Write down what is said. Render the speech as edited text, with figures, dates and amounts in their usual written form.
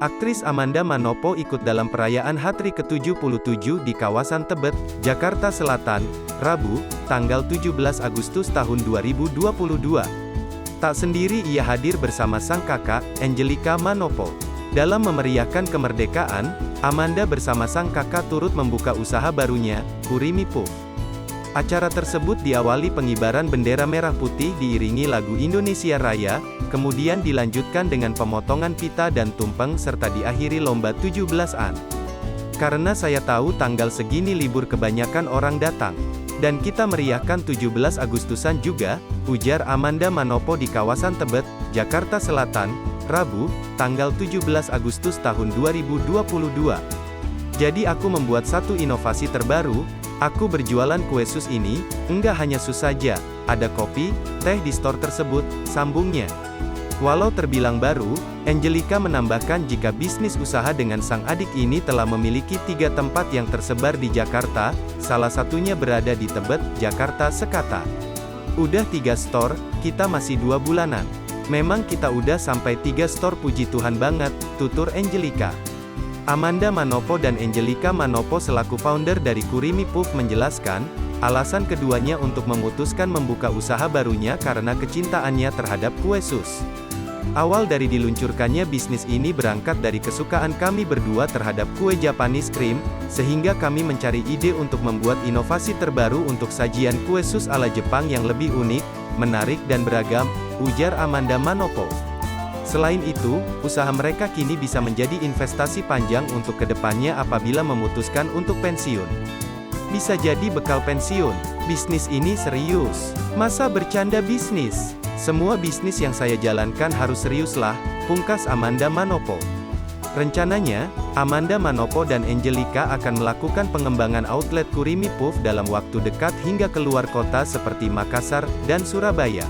Aktris Amanda Manopo ikut dalam perayaan HTRI ke-77 di kawasan Tebet, Jakarta Selatan, Rabu, tanggal 17 Agustus tahun 2022. Tak sendiri ia hadir bersama sang kakak, Angelica Manopo. Dalam memeriahkan kemerdekaan, Amanda bersama sang kakak turut membuka usaha barunya, Kurimi Puff. Acara tersebut diawali pengibaran bendera merah putih diiringi lagu Indonesia Raya, kemudian dilanjutkan dengan pemotongan pita dan tumpeng serta diakhiri lomba 17-an. Karena saya tahu tanggal segini libur kebanyakan orang datang. Dan kita meriahkan 17 Agustusan juga, ujar Amanda Manopo di kawasan Tebet, Jakarta Selatan, Rabu, tanggal 17 Agustus tahun 2022. Jadi aku membuat satu inovasi terbaru, aku berjualan kue sus ini, enggak hanya sus saja, ada kopi, teh di store tersebut, sambungnya. Walau terbilang baru, Angelica menambahkan jika bisnis usaha dengan sang adik ini telah memiliki 3 tempat yang tersebar di Jakarta, salah satunya berada di Tebet, Jakarta Sekata. Udah 3 store, kita masih 2 bulanan. Memang kita udah sampai 3 store puji Tuhan banget, tutur Angelica. Amanda Manopo dan Angelica Manopo selaku founder dari Kurimi Puff menjelaskan, alasan keduanya untuk memutuskan membuka usaha barunya karena kecintaannya terhadap kue sus. Awal dari diluncurkannya bisnis ini berangkat dari kesukaan kami berdua terhadap kue Japanese cream, sehingga kami mencari ide untuk membuat inovasi terbaru untuk sajian kue sus ala Jepang yang lebih unik, menarik dan beragam, ujar Amanda Manopo. Selain itu, usaha mereka kini bisa menjadi investasi panjang untuk kedepannya apabila memutuskan untuk pensiun. Bisa jadi bekal pensiun. Bisnis ini serius. Masa bercanda bisnis? Semua bisnis yang saya jalankan harus serius lah, pungkas Amanda Manopo. Rencananya, Amanda Manopo dan Angelica akan melakukan pengembangan outlet Kurimi Puff dalam waktu dekat hingga keluar kota seperti Makassar dan Surabaya.